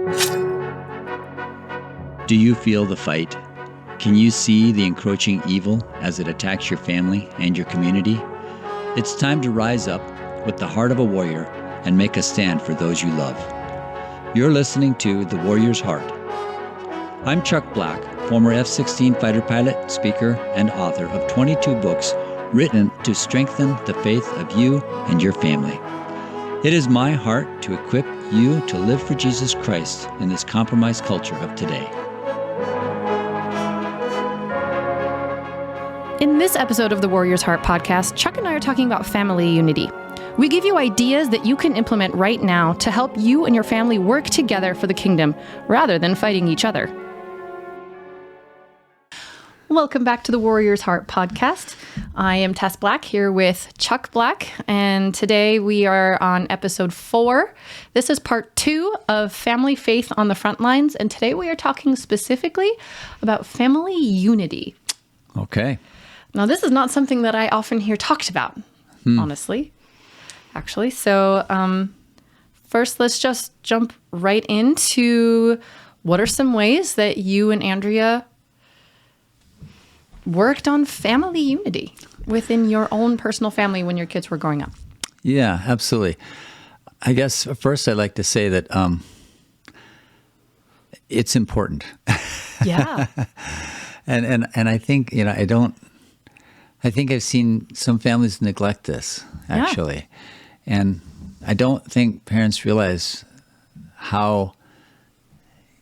Do you feel the fight? Can you see the encroaching evil as it attacks your family and your community? It's time to rise up with the heart of a warrior and make a stand for those you love. You're listening to The Warrior's Heart. I'm Chuck Black, former F-16 fighter pilot, speaker, and author of 22 books written to strengthen the faith of you and your family. It is my heart to equip you to live for Jesus Christ in this compromised culture of today. In this episode of the Warrior's Heart podcast, Chuck and I are talking about family unity. We give you ideas that you can implement right now to help you and your family work together for the kingdom rather than fighting each other. Welcome back to the Warrior's Heart podcast. I am Tess Black here with Chuck Black, and today we are on episode 4. This is part 2 of Family Faith on the Frontlines, and today we are talking specifically about family unity. Okay. Now, this is not something that I often hear talked about, honestly, actually. So first, let's just jump right into what are some ways that you and Andrea worked on family unity within your own personal family when your kids were growing up? Yeah, absolutely. I guess first I'd like to say that it's important. Yeah. And I think, I think I've seen some families neglect this, actually. Yeah. And I don't think parents realize how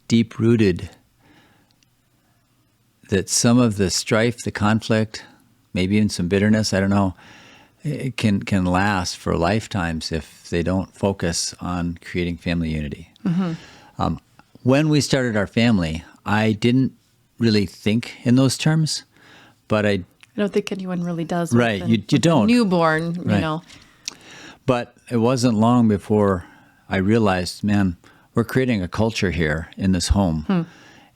deep-rooted that some of the strife, the conflict, maybe even some bitterness, I don't know, it can last for lifetimes if they don't focus on creating family unity. Mm-hmm. When we started our family, I didn't really think in those terms, but I don't think anyone really does. Right, you don't. Newborn, right. You know. But it wasn't long before I realized, man, we're creating a culture here in this home.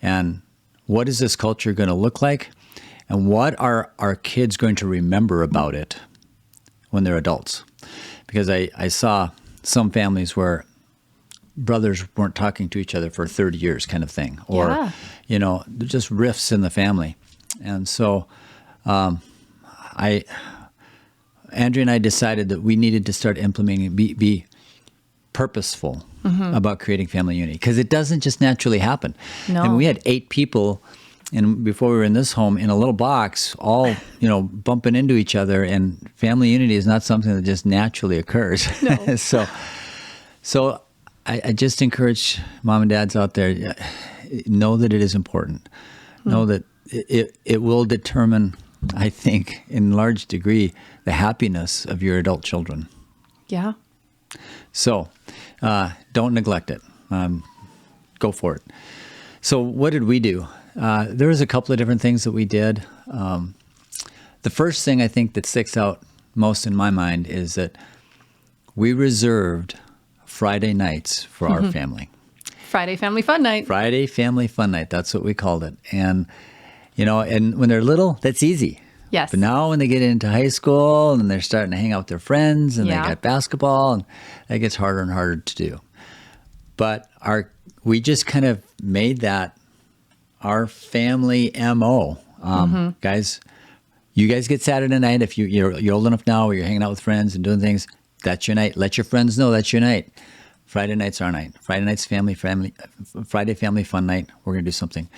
And what is this culture going to look like? And what are our kids going to remember about it when they're adults? Because I saw some families where brothers weren't talking to each other for 30 years kind of thing. Or, just rifts in the family. And so Andrea and I decided that we needed to start implementing, be purposeful about creating family unity, because it doesn't just naturally happen. No. And we had 8 people, and before we were in this home, in a little box, all bumping into each other. And family unity is not something that just naturally occurs. No. So I just encourage mom and dads out there, know that it is important. Know that it will determine, I think, in large degree, the happiness of your adult children. Yeah. So don't neglect it. Go for it. So what did we do? There was a couple of different things that we did. The first thing I think that sticks out most in my mind is that we reserved Friday nights for our family. Friday Family Fun Night. Friday Family Fun Night. That's what we called it. And, and when they're little, that's easy. Yes. But now when they get into high school and they're starting to hang out with their friends and they got basketball, and that gets harder and harder to do. But we just kind of made that our family MO. Guys, you guys get Saturday night. If you're old enough now where you're hanging out with friends and doing things, that's your night. Let your friends know that's your night. Friday night's our night. Friday night's Friday Family Fun Night. We're going to do something.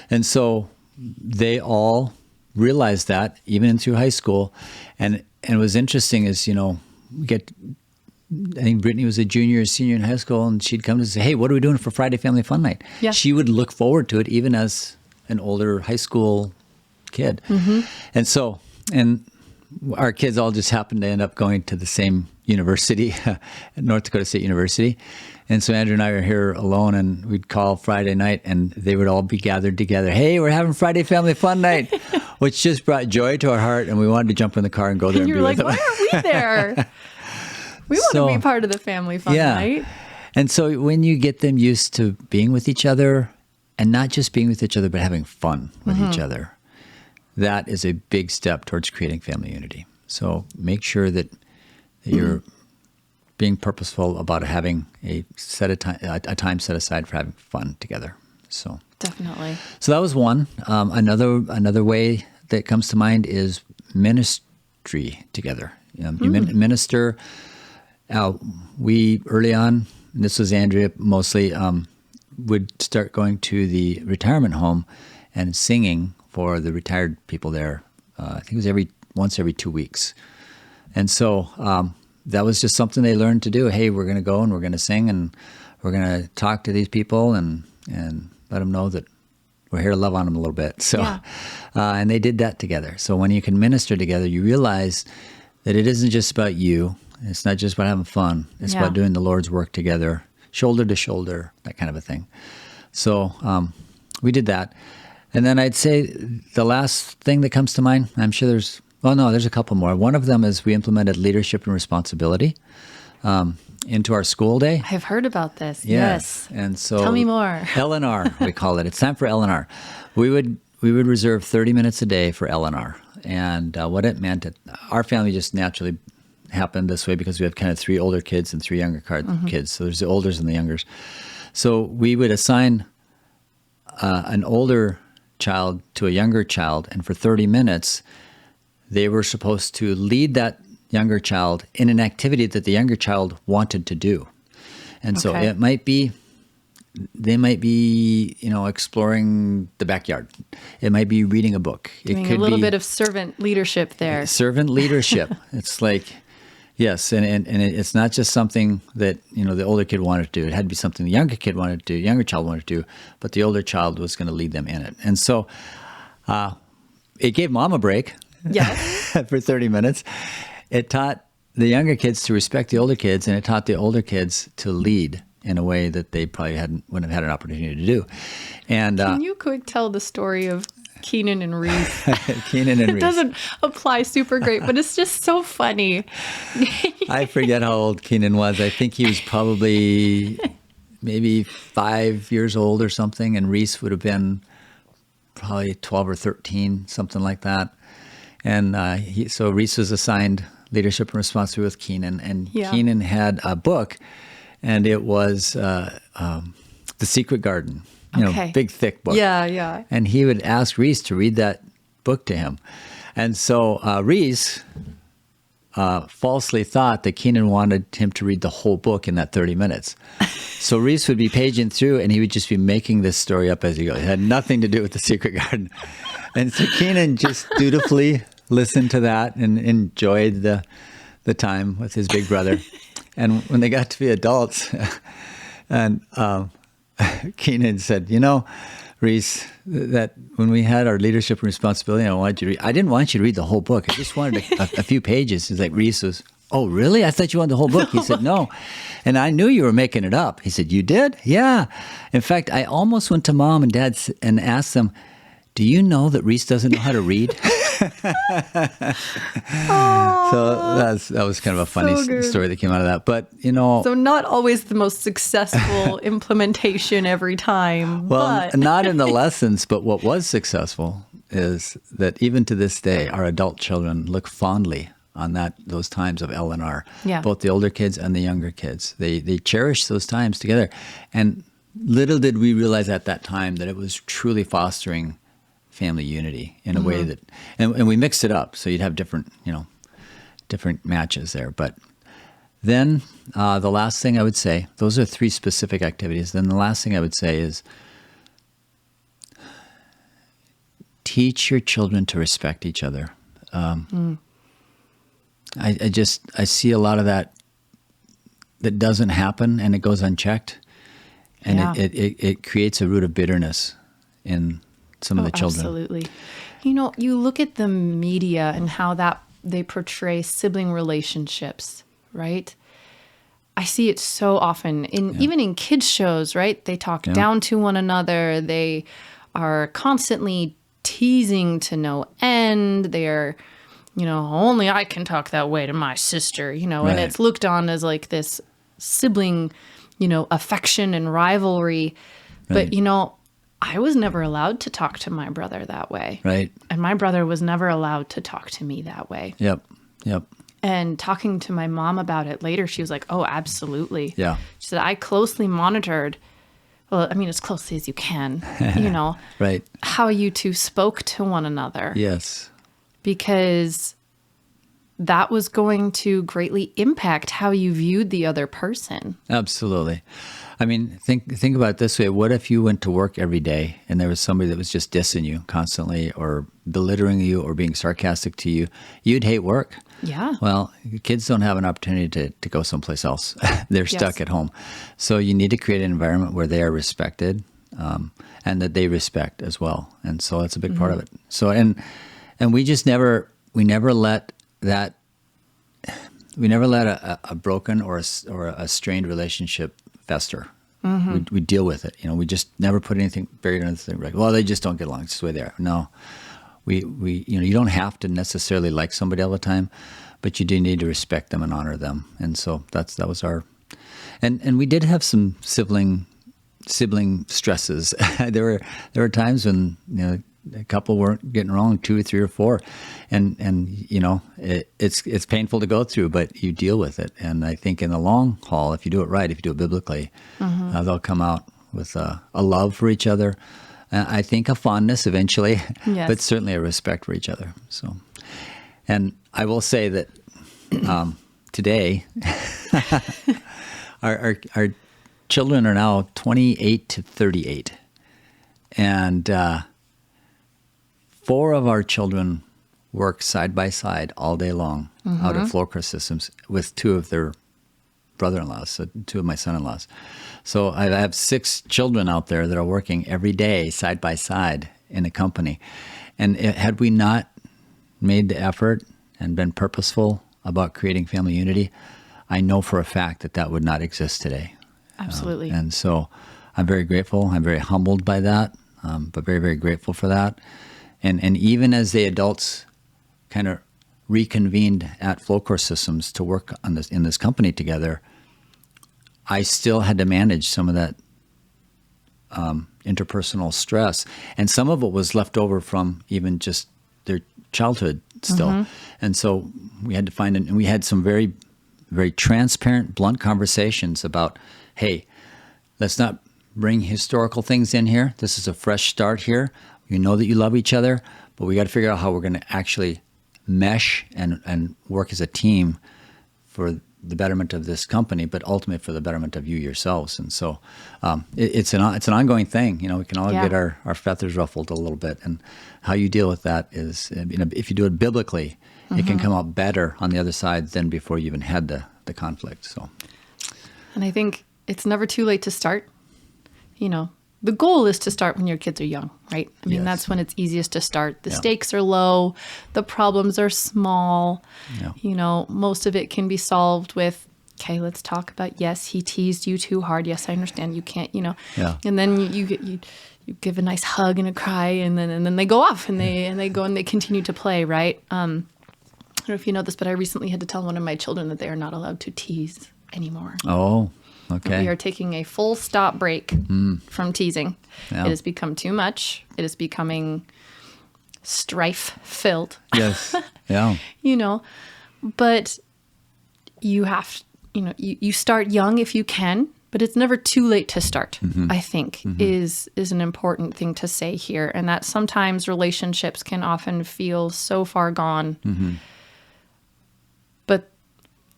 And so they all realized that even in through high school. And it was interesting is, I think Brittany was a junior or senior in high school, and she'd come to say, hey, what are we doing for Friday Family Fun Night? Yeah. She would look forward to it even as an older high school kid. And our kids all just happened to end up going to the same university, North Dakota State University. And so Andrew and I are here alone, and we'd call Friday night, and they would all be gathered together. Hey, we're having Friday Family Fun Night, which just brought joy to our heart, and we wanted to jump in the car and go there and be with them. Why are we there? We want to be part of the family fun night. And so when you get them used to being with each other, and not just being with each other, but having fun with each other, that is a big step towards creating family unity. So make sure that you're being purposeful about having a time set aside for having fun together. So Definitely. so that was one. Another way that comes to mind is ministry together. You minister. We early on, and this was Andrea mostly, would start going to the retirement home and singing for the retired people there. I think it was once every 2 weeks. And so that was just something they learned to do. Hey, we're going to go and we're going to sing and we're going to talk to these people and let them know that we're here to love on them a little bit. So, and they did that together. So when you can minister together, you realize that it isn't just about you. It's not just about having fun. It's about doing the Lord's work together, shoulder to shoulder, that kind of a thing. So we did that. And then I'd say the last thing that comes to mind, I'm sure there's a couple more. One of them is we implemented leadership and responsibility into our school day. I've heard about this. Yes. And so tell me more. L&R, we call it. It's time for L&R. We would reserve 30 minutes a day for L&R. And what it meant, our family just naturally happened this way because we have kind of 3 older kids and 3 younger kids. So there's the olders and the youngers. So we would assign an older child to a younger child, and for 30 minutes, they were supposed to lead that younger child in an activity that the younger child wanted to do. And so they might be, exploring the backyard. It might be reading a book. Doing a little bit of servant leadership there. Servant leadership. It's like, yes, and it's not just something that, the older kid wanted to do. It had to be something the younger kid wanted to do, younger child wanted to do, but the older child was going to lead them in it. And so it gave mom a break. For 30 minutes. It taught the younger kids to respect the older kids, and it taught the older kids to lead in a way that they probably wouldn't have had an opportunity to do. And can you quick tell the story of Keenan and Reese? It doesn't apply super great, but it's just so funny. I forget how old Keenan was. I think he was probably maybe 5 years old or something, and Reese would have been probably 12 or 13, something like that. And so Reese was assigned leadership and responsibility with Keenan, and Keenan had a book, and it was The Secret Garden, big thick book. Yeah. And he would ask Reese to read that book to him. And so Reese falsely thought that Keenan wanted him to read the whole book in that 30 minutes. So Reese would be paging through, and he would just be making this story up as he goes. It had nothing to do with The Secret Garden. And so Keenan just dutifully listened to that and enjoyed the time with his big brother. And when they got to be adults, and Keenan said, Reese, that when we had our leadership and responsibility, I didn't want you to read the whole book. I just wanted a few pages. He's like, Reese was, oh, really? I thought you wanted the whole book. He said, no. And I knew you were making it up. He said, you did? Yeah. In fact, I almost went to mom and dad and asked them, do you know that Reese doesn't know how to read? So that was kind of a funny story that came out of that. But, So not always the most successful implementation every time. Well, not in the lessons, but what was successful is that even to this day, our adult children look fondly on those times of L&R, both the older kids and the younger kids. They cherish those times together. And little did we realize at that time that it was truly fostering family unity in a way that, and we mixed it up. So you'd have different matches there. But then the last thing I would say, those are 3 specific activities. Then the last thing I would say is teach your children to respect each other. I see a lot of that doesn't happen, and it goes unchecked, and it creates a root of bitterness in some of the children. Absolutely. You look at the media and how they portray sibling relationships, right? I see it so often even in kids shows, right? They talk down to one another. They are constantly teasing to no end. They're, only I can talk that way to my sister, and it's looked on as like this sibling, affection and rivalry. Right. But, I was never allowed to talk to my brother that way. Right. And my brother was never allowed to talk to me that way. Yep. And talking to my mom about it later, she was like, oh, absolutely. Yeah. She said, I closely monitored, well, I mean, as closely as you can, Right. how you two spoke to one another. Yes. Because that was going to greatly impact how you viewed the other person. Absolutely. I mean, think about it this way. What if you went to work every day and there was somebody that was just dissing you constantly or belittling you or being sarcastic to you? You'd hate work. Yeah. Well, kids don't have an opportunity to go someplace else. They're stuck at home. So you need to create an environment where they are respected and that they respect as well. And so that's a big part of it. So, and we just never let that, we never let a broken or a strained relationship fester. We deal with it. We just never put anything buried under the thing. Like, well, they just don't get along. It's just the way they are. No, we you don't have to necessarily like somebody all the time, but you do need to respect them and honor them. And so that was our, and we did have some sibling stresses. There were times when a couple weren't getting along, 2 or 3 or 4, and it's painful to go through, but you deal with it. And I think in the long haul, if you do it right, if you do it biblically, they'll come out with a love for each other. I think a fondness eventually, yes. but certainly a respect for each other. So, and I will say that today, our children are now 28 to 38, and 4 of our children work side by side all day long out at Floorcrest Systems with 2 of their brother-in-laws, so 2 of my son-in-laws. So I have 6 children out there that are working every day side by side in a company. And had we not made the effort and been purposeful about creating family unity, I know for a fact that would not exist today. Absolutely. And so I'm very grateful. I'm very humbled by that, but very, very grateful for that. And even as the adults kind of reconvened at Flowcourse Systems to work on this in this company together, I still had to manage some of that interpersonal stress. And some of it was left over from even just their childhood still. And so we had to find, and we had some very, very transparent, blunt conversations about, hey, let's not bring historical things in here. This is a fresh start here. You know that you love each other, but we got to figure out how we're going to actually mesh and work as a team for the betterment of this company, but ultimately for the betterment of you yourselves. And so it's an ongoing thing. We can all get our feathers ruffled a little bit. And how you deal with that is, if you do it biblically, it can come out better on the other side than before you even had the conflict. So, and I think it's never too late to start. The goal is to start when your kids are young, right? I mean, that's when it's easiest to start. The stakes are low. The problems are small. Yeah. Most of it can be solved with, okay, let's talk about, yes, he teased you too hard. Yes, I understand. You can't, Yeah. And then you give a nice hug and a cry, and then they go off and they go and they continue to play, right? I don't know if you know this, but I recently had to tell one of my children that they are not allowed to tease anymore. Oh, okay. We are taking a full stop break from teasing. Yeah. It has become too much. It is becoming strife-filled. Yes. Yeah. But you have, you start young if you can, but it's never too late to start, I think, is an important thing to say here. And that sometimes relationships can often feel so far gone. But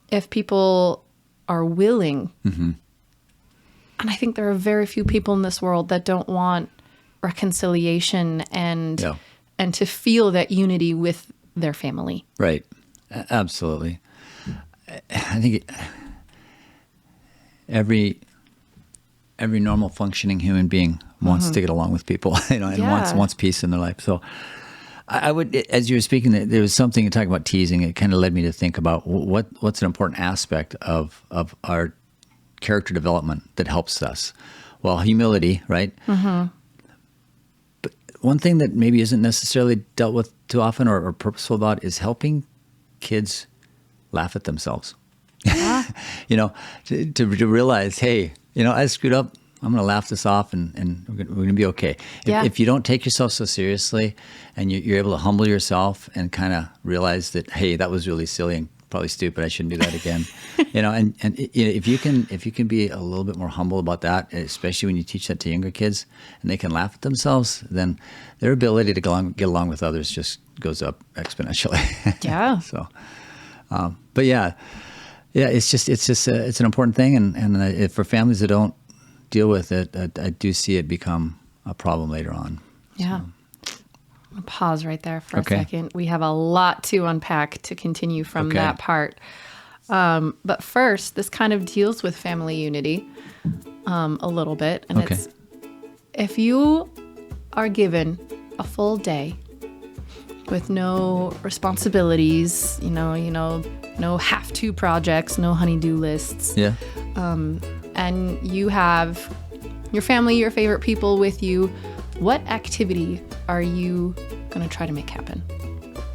if people are willing, and I think there are very few people in this world that don't want reconciliation and to feel that unity with their family. Right. Absolutely. I think every normal functioning human being wants to get along with people, and wants peace in their life. So I would, as you were speaking, there was something talking about teasing. It kind of led me to think about what's an important aspect of our character development that helps us. Well, humility, right? But one thing that maybe isn't necessarily dealt with too often or purposeful about is helping kids laugh at themselves. Yeah. To realize, hey, I screwed up. I'm going to laugh this off, and we're going to be okay. If you don't take yourself so seriously, and you're able to humble yourself and kind of realize that, hey, that was really silly, and probably stupid. I shouldn't do that again. And if you can be a little bit more humble about that, especially when you teach that to younger kids, and they can laugh at themselves, then their ability to get along with others just goes up exponentially. Yeah. So, but yeah, it's an important thing, and for families that don't deal with it, I do see it become a problem later on. Yeah. So. I'll pause right there for a second. We have a lot to unpack to continue from that part. But first, this kind of deals with family unity a little bit. And it's, if you are given a full day with no responsibilities, no have-to projects, no honey-do lists. Yeah. And you have your family, your favorite people with you, what activity are you going to try to make happen?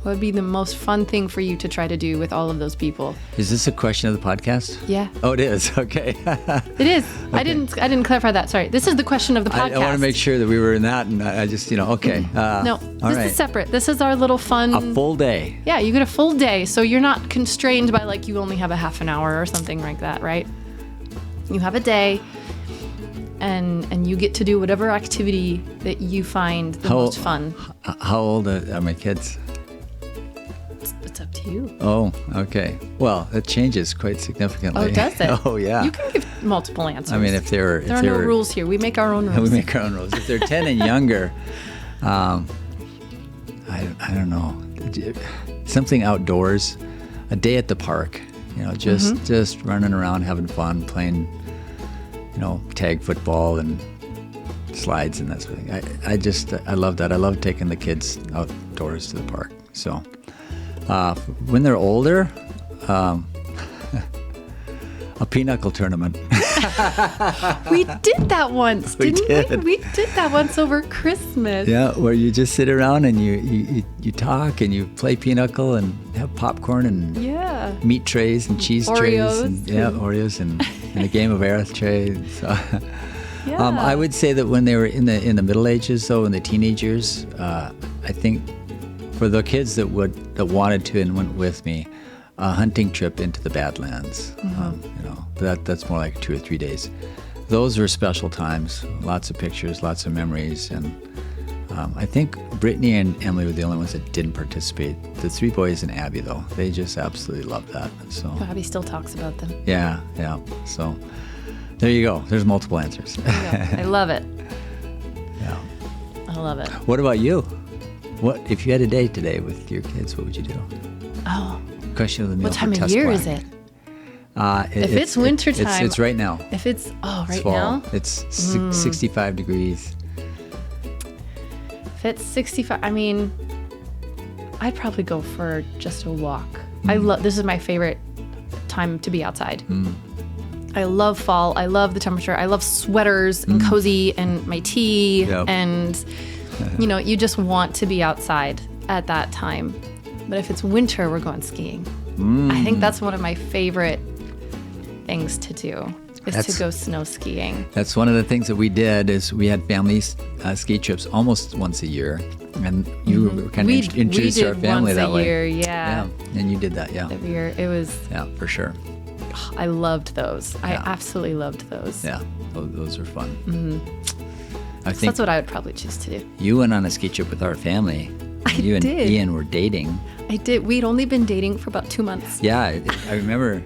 What would be the most fun thing for you to try to do with all of those people? Is this a question of the podcast? Yeah. Oh, it is. Okay. It is. Okay. I didn't clarify that. Sorry. This is the question of the podcast. I want to make sure that we were in that, and I just, okay. No, this is separate. This is our little fun. A full day. Yeah, you get a full day, so you're not constrained by you only have a half an hour or something like that, right? You have a day. And you get to do whatever activity that you find the most fun. How old are my kids? It's up to you. Oh, okay. Well, it changes quite significantly. Oh, does it? Oh, yeah. You can give multiple answers. I mean, there are no rules here. We make our own rules. We make our own rules. If they're 10 and younger, I don't know. Something outdoors, a day at the park. Just running around, having fun, playing. Tag football and slides and that sort of thing. I love that. I love taking the kids outdoors to the park. So when they're older, a pinochle tournament. We did that once, didn't we? We did that once over Christmas. Yeah, where you just sit around and you talk and you play pinochle and have popcorn and meat trays and cheese trays and Oreos and a game of air tray. So, I would say that when they were in the Middle Ages, though, in the teenage years, I think for the kids that wanted to and went with me, a hunting trip into the Badlands. That's more like 2 or 3 days. Those were special times. Lots of pictures, lots of memories, and I think Brittany and Emily were the only ones that didn't participate. The 3 boys and Abby, though, they just absolutely loved that. So Abby still talks about them. Yeah. So there you go. There's multiple answers. I love it. Yeah. I love it. What about you? What if you had a day today with your kids? What would you do? Oh. Question of the meal. What time of year is it? If it's winter time. It's right now. If it's right now. It's 65 degrees. If it's 65, I mean, I'd probably go for just a walk. This is my favorite time to be outside. I love fall. I love the temperature. I love sweaters and cozy and my tea. Yep. And, you just want to be outside at that time. But if it's winter, we're going skiing. I think that's one of my favorite things to do, is to go snow skiing. That's one of the things that we did, is we had family ski trips almost once a year. And you were kind of introduced our family that way. We did once a year, yeah. And you did that, Every year. It was... Yeah, for sure. I loved those. I absolutely loved those. Yeah, those are fun. I think that's what I would probably choose to do. You went on a ski trip with our family. You and Ian were dating. I did. We'd only been dating for about 2 months. Yeah, I remember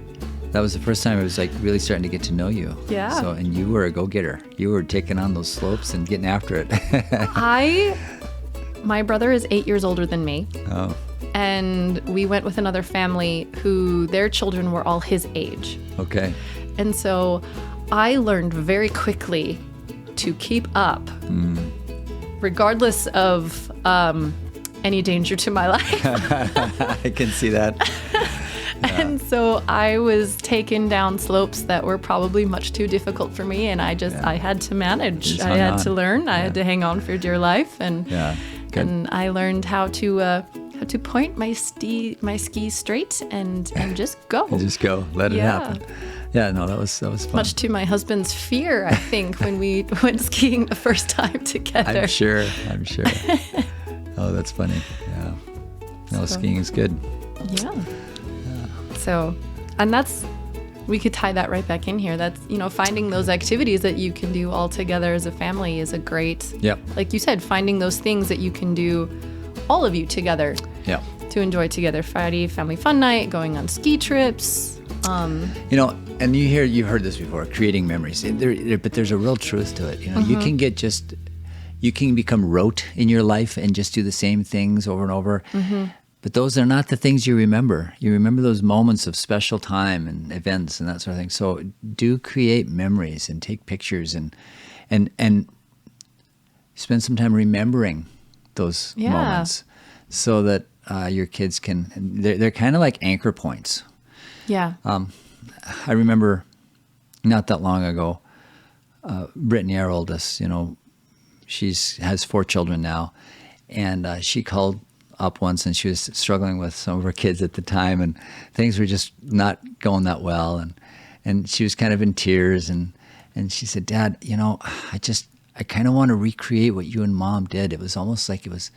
that was the first time I was really starting to get to know you. Yeah. So, and you were a go-getter. You were taking on those slopes and getting after it. My brother is 8 years older than me. Oh. And we went with another family who their children were all his age. Okay. And so I learned very quickly to keep up, regardless of any danger to my life. I can see that. And so I was taken down slopes that were probably much too difficult for me, and I had to manage. I had to learn. I had to hang on for dear life, and I learned how to point my ski straight and just go. Just go. Let it happen. Yeah, no, that was fun. Much to my husband's fear, I think, when we went skiing the first time together. I'm sure. Oh, that's funny. Yeah. No, skiing is good. Yeah. So, and we could tie that right back in here. That's, finding those activities that you can do all together as a family is a great, like you said, finding those things that you can do, all of you together, to enjoy together. Friday, family fun night, going on ski trips. And you've heard this before, creating memories. But there's a real truth to it. You can become rote in your life and just do the same things over and over. Mm-hmm. But those are not the things you remember. You remember those moments of special time and events and that sort of thing. So do create memories and take pictures and spend some time remembering those moments, so that your kids can. They're kind of like anchor points. Yeah. I remember not that long ago, Brittany, our oldest, she has 4 children now, and she called up once, and she was struggling with some of her kids at the time, and things were just not going that well, and she was kind of in tears, and she said, "Dad, I kind of want to recreate what you and Mom did. It was almost like it was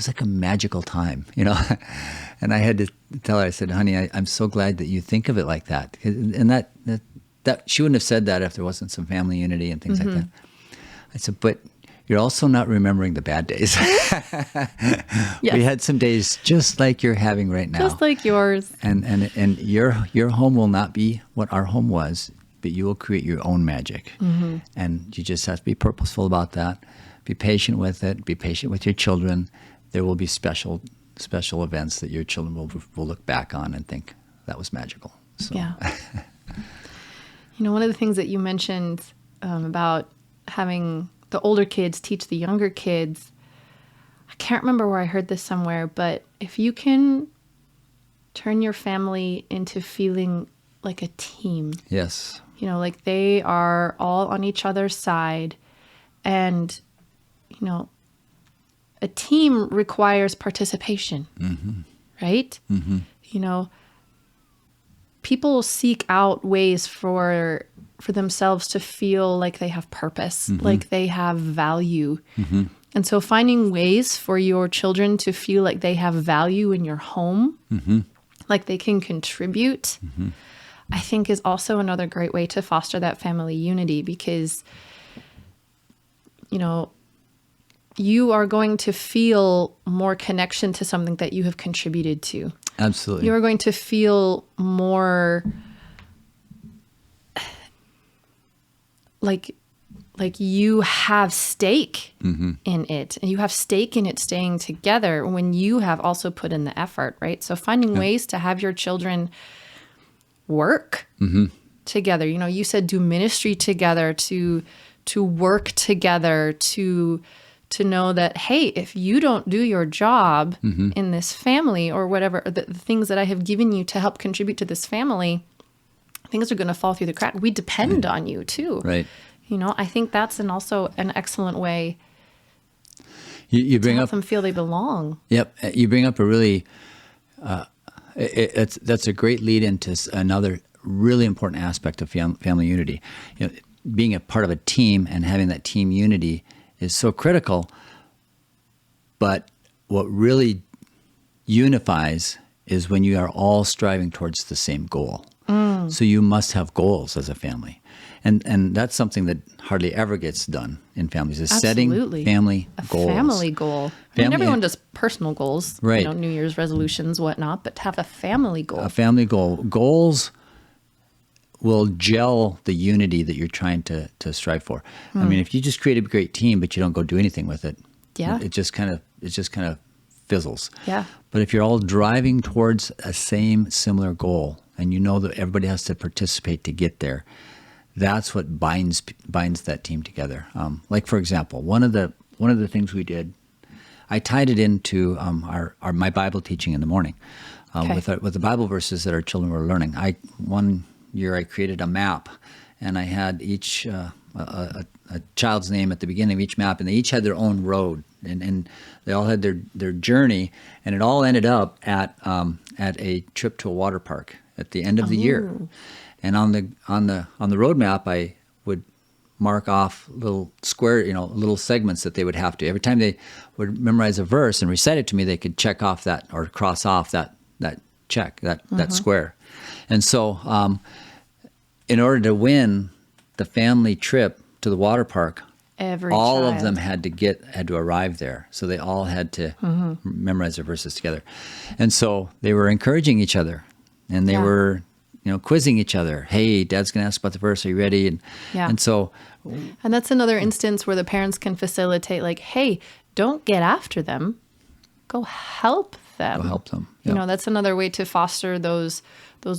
like a magical time, And I had to tell her, I said, "Honey, I'm so glad that you think of it like that." And that she wouldn't have said that if there wasn't some family unity and things like that. I said, "But you're also not remembering the bad days." Yes. We had some days just like you're having right now. Just like yours. And your home will not be what our home was, but you will create your own magic. Mm-hmm. And you just have to be purposeful about that. Be patient with it. Be patient with your children. There will be special events that your children will look back on and think that was magical. So. Yeah. One of the things that you mentioned about having the older kids teach the younger kids, I can't remember where I heard this somewhere, but if you can turn your family into feeling like a team. Yes. Like they are all on each other's side, and, a team requires participation, right? Mm-hmm. People seek out ways for themselves to feel like they have purpose, like they have value. Mm-hmm. And so finding ways for your children to feel like they have value in your home, like they can contribute, I think is also another great way to foster that family unity, because, you are going to feel more connection to something that you have contributed to. Absolutely. You're going to feel more like you have stake in it, and you have stake in it staying together when you have also put in the effort, right? So finding ways to have your children work together. You said do ministry together, to work together, to know that, hey, if you don't do your job in this family or whatever, the things that I have given you to help contribute to this family, things are going to fall through the crack. We depend on you too. Right. I think that's also an excellent way you bring to help up them feel they belong. Yep. You bring up a really, that's a great lead into another really important aspect of family unity. Being a part of a team and having that team unity is so critical, but what really unifies is when you are all striving towards the same goal. So you must have goals as a family. And that's something that hardly ever gets done in families, is setting family goals. A family goal. Everyone does personal goals, right? New Year's resolutions, whatnot, but to have a family goal. A family goal. Goals will gel the unity that you're trying to strive for. I mean, if you just create a great team, but you don't go do anything with it, it just kind of fizzles. Yeah. But if you're all driving towards a similar goal, and you know that everybody has to participate to get there, that's what binds that team together. Like, for example, one of the things we did, I tied it into my Bible teaching in the morning with the Bible verses that our children were learning. One year I created a map, and I had each a child's name at the beginning of each map, and they each had their own road, and they all had their journey, and it all ended up at a trip to a water park at the end of the year. And on the road map, I would mark off little little segments that they would have to. Every time they would memorize a verse and recite it to me, they could check off that or cross off that check, that square. And so in order to win the family trip to the water park, all of them had to arrive there. So they all had to memorize their verses together. And so they were encouraging each other, and they were, quizzing each other. Hey, Dad's going to ask about the verse. Are you ready? And so, and that's another instance where the parents can facilitate, like, hey, don't get after them. Go help them. Go help them. Yep. That's another way to foster those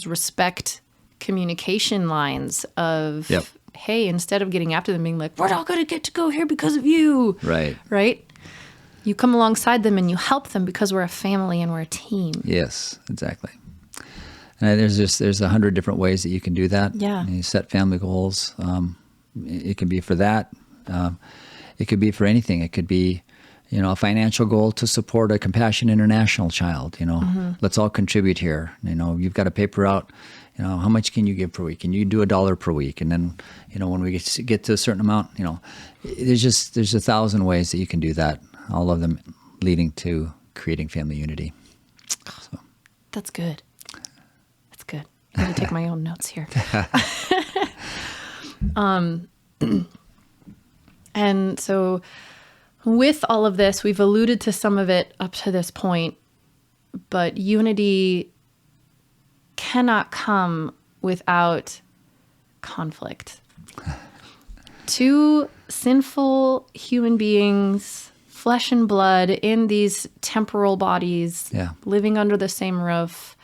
respect communication lines of, hey, instead of getting after them, being like, we're all going to get to go here because of you. Right. Right? You come alongside them and you help them because we're a family and we're a team. Yes, exactly. And there's 100 different ways that you can do that. Yeah. And you set family goals. It can be for that. It could be for anything. It could be, a financial goal to support a Compassion International child. Let's all contribute here. You've got a paper out. How much can you give per week? Can you do $1 per week? And then, when we get to a certain amount, there's 1,000 ways that you can do that. All of them leading to creating family unity. So. That's good. That's good. I'm going to take my own notes here. And so with all of this, we've alluded to some of it up to this point, but unity cannot come without conflict. Two sinful human beings, flesh and blood, in these temporal bodies, living under the same roof.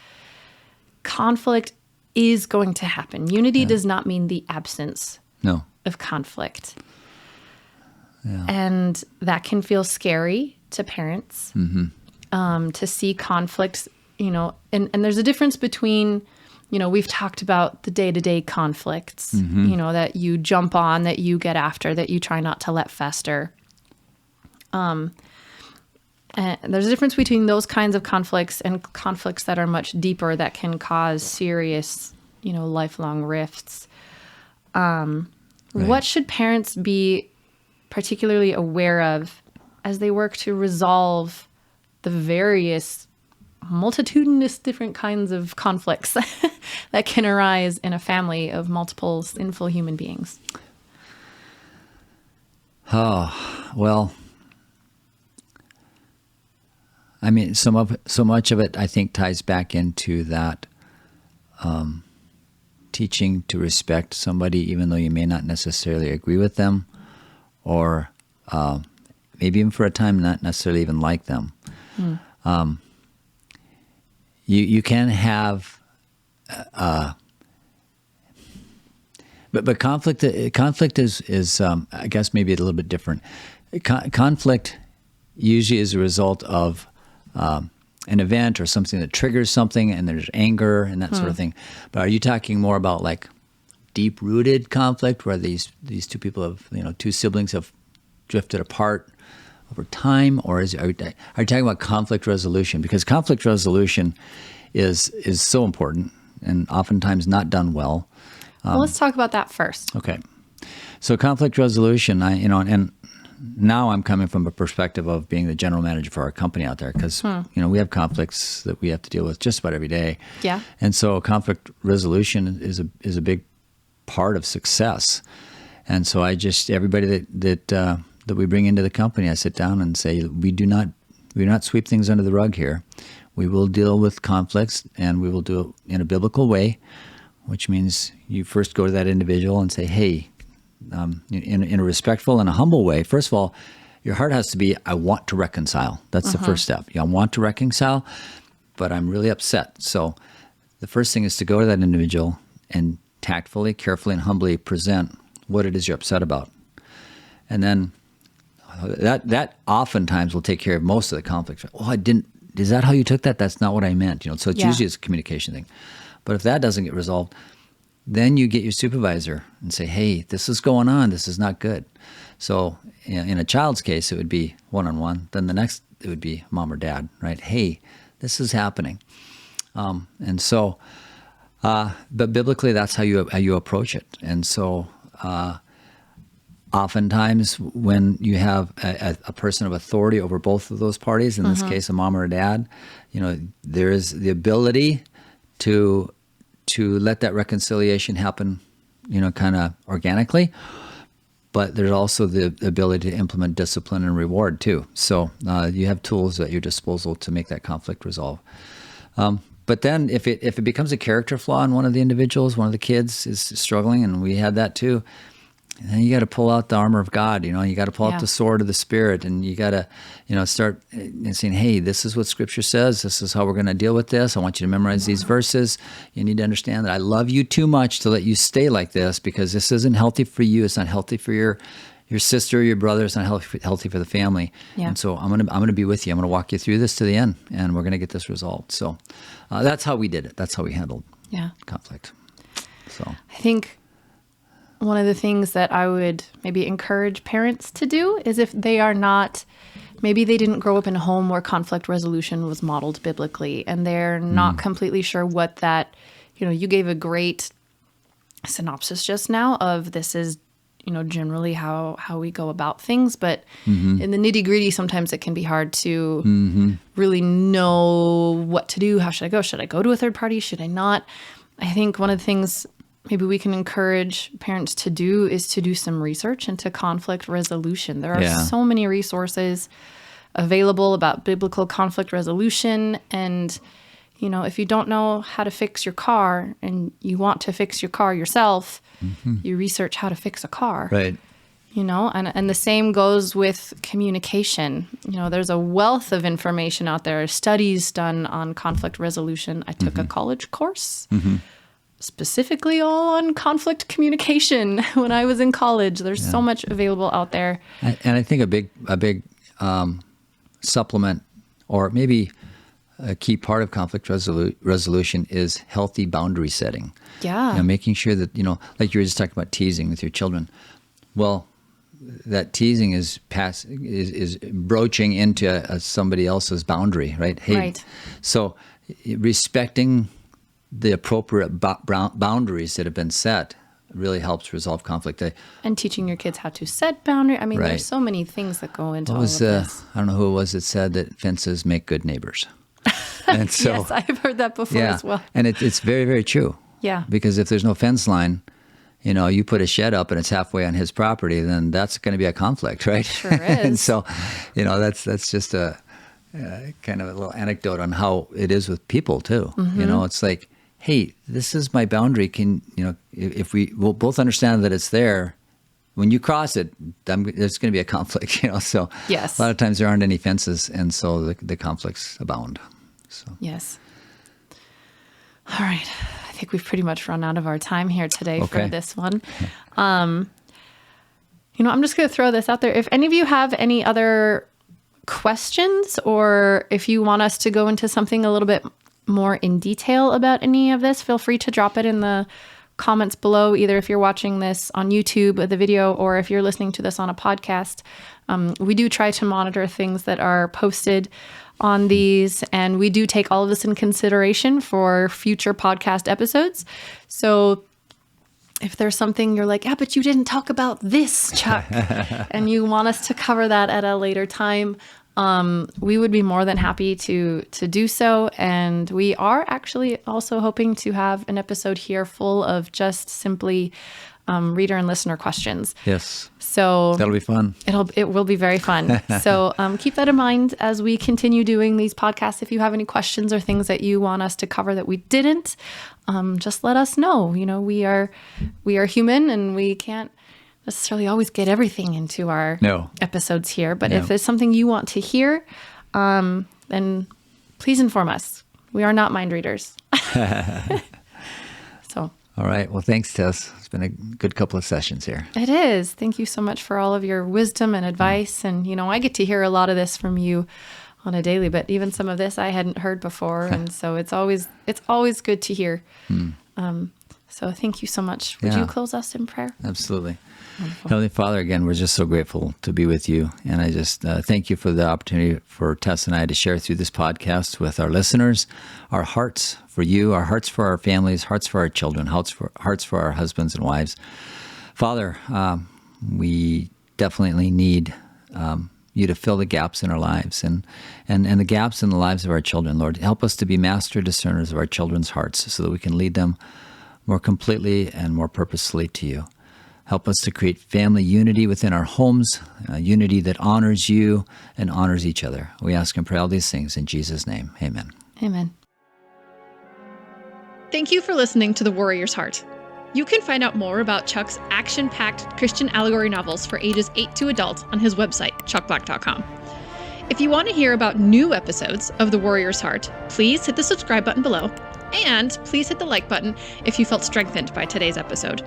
Conflict is going to happen. Unity does not mean the absence of conflict. Yeah. And that can feel scary to parents, to see conflicts, and there's a difference between, we've talked about the day-to-day conflicts, that you jump on, that you get after, that you try not to let fester. And there's a difference between those kinds of conflicts and conflicts that are much deeper, that can cause serious, lifelong rifts. Right. What should parents be particularly aware of as they work to resolve the various multitudinous different kinds of conflicts that can arise in a family of multiple sinful human beings? Oh, well, I mean, so much of it, I think, ties back into that teaching to respect somebody, even though you may not necessarily agree with them, or maybe even for a time not necessarily even like them. You can have, but conflict is I guess maybe a little bit different. Conflict usually is a result of an event or something that triggers something, and there's anger and that sort of thing. But are you talking more about like deep-rooted conflict, where these two people have, two siblings have drifted apart over time, or are you talking about conflict resolution? Because conflict resolution is so important and oftentimes not done well. Well, let's talk about that first. Okay, so conflict resolution, and now I'm coming from a perspective of being the general manager for our company out there, because we have conflicts that we have to deal with just about every day. Yeah, and so conflict resolution is a big part of success. And so everybody that we bring into the company, I sit down and say, we do not sweep things under the rug here. We will deal with conflicts, and we will do it in a biblical way, which means you first go to that individual and say, hey, in a respectful and a humble way. First of all, your heart has to be, I want to reconcile. That's the first step. I want to reconcile, but I'm really upset. So the first thing is to go to that individual and tactfully, carefully, and humbly present what it is you're upset about. And then that oftentimes will take care of most of the conflict. Oh, is that how you took that? That's not what I meant. So it's usually a communication thing. But if that doesn't get resolved, then you get your supervisor and say, hey, this is going on. This is not good. So in a child's case, it would be one-on-one. Then the next, it would be mom or dad, right? Hey, this is happening. And so, but biblically, that's how you approach it. And so oftentimes when you have a person of authority over both of those parties, in this case, a mom or a dad, there is the ability to to let that reconciliation happen, kind of organically. But there's also the ability to implement discipline and reward too. So you have tools at your disposal to make that conflict resolve. But then if it becomes a character flaw in one of the individuals, one of the kids is struggling, and we had that too, then you got to pull out the armor of God. You got to pull out the sword of the Spirit, and you got to, start saying, hey, this is what Scripture says. This is how we're going to deal with this. I want you to memorize these verses. You need to understand that I love you too much to let you stay like this, because this isn't healthy for you. It's not healthy for your sister, your brother. It's not healthy for the family. Yeah. And so I'm gonna be with you. I'm gonna walk you through this to the end, and we're gonna get this resolved. So that's how we did it. That's how we handled conflict. So I think one of the things that I would maybe encourage parents to do is, if they are not, maybe they didn't grow up in a home where conflict resolution was modeled biblically, and they're not completely sure what that, you gave a great synopsis just now of this is, generally how we go about things. But in the nitty gritty, sometimes it can be hard to really know what to do. How should I go? Should I go to a third party? Should I not? I think one of the things maybe we can encourage parents to do is to do some research into conflict resolution. There are so many resources available about biblical conflict resolution. And, if you don't know how to fix your car and you want to fix your car yourself, you research how to fix a car. Right. And the same goes with communication. There's a wealth of information out there, studies done on conflict resolution. I took a college course specifically all on conflict communication when I was in college. There's so much available out there. And I think a big supplement, or maybe a key part of conflict resolution, is healthy boundary setting. Yeah. Making sure that, like you were just talking about teasing with your children. Well, that teasing is broaching into somebody else's boundary, right? Hey, right. So respecting the appropriate boundaries that have been set really helps resolve conflict. And teaching your kids how to set boundaries. I mean, there's so many things that go into all of this. I don't know who it was that said that fences make good neighbors. And so, yes, I've heard that before as well. And it's very, very true. Yeah. Because if there's no fence line, you put a shed up and it's halfway on his property, then that's going to be a conflict, right? Sure is. And so, that's just a kind of a little anecdote on how it is with people too. It's like, hey, this is my boundary. If we will both understand that it's there, when you cross it, there's going to be a conflict. So yes. A lot of times there aren't any fences, and so the conflicts abound. So. Yes. All right. I think we've pretty much run out of our time here today for this one. I'm just going to throw this out there. If any of you have any other questions, or if you want us to go into something a little bit more in detail about any of this, feel free to drop it in the comments below, either if you're watching this on YouTube, the video, or if you're listening to this on a podcast. We do try to monitor things that are posted on these, and we do take all of this in consideration for future podcast episodes. So if there's something you're like, but you didn't talk about this, Chuck, and you want us to cover that at a later time, we would be more than happy to do so. And we are actually also hoping to have an episode here full of just simply reader and listener questions. Yes. So that'll be fun. It will be very fun. So keep that in mind as we continue doing these podcasts. If you have any questions or things that you want us to cover that we didn't, just let us know. We are human, and we can't necessarily always get everything into our episodes here. But if there's something you want to hear, then please inform us. We are not mind readers. So. All right. Well, thanks, Tess. It's been a good couple of sessions here. It is. Thank you so much for all of your wisdom and advice. And, I get to hear a lot of this from you on a daily, but even some of this I hadn't heard before. And so it's always good to hear. So thank you so much. Would you close us in prayer? Absolutely. Wonderful. Heavenly Father, again, we're just so grateful to be with you. And I just thank you for the opportunity for Tess and I to share through this podcast with our listeners, our hearts for you, our hearts for our families, hearts for our children, hearts for our husbands and wives. Father, we definitely need you to fill the gaps in our lives and the gaps in the lives of our children, Lord. Help us to be master discerners of our children's hearts so that we can lead them more completely and more purposefully to you. Help us to create family unity within our homes, unity that honors you and honors each other. We ask and pray all these things in Jesus' name. Amen. Amen. Thank you for listening to The Warrior's Heart. You can find out more about Chuck's action-packed Christian allegory novels for ages 8 to adult on his website, chuckblack.com. If you want to hear about new episodes of The Warrior's Heart, please hit the subscribe button below, and please hit the like button if you felt strengthened by today's episode.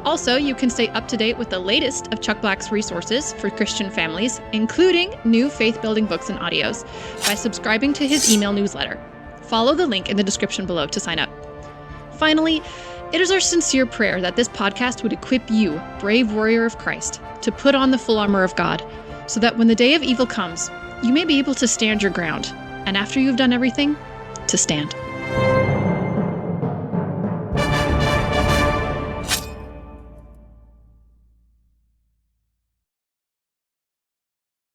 Also, you can stay up to date with the latest of Chuck Black's resources for Christian families, including new faith-building books and audios, by subscribing to his email newsletter. Follow the link in the description below to sign up. Finally, it is our sincere prayer that this podcast would equip you, brave warrior of Christ, to put on the full armor of God, so that when the day of evil comes, you may be able to stand your ground, and after you've done everything, to stand.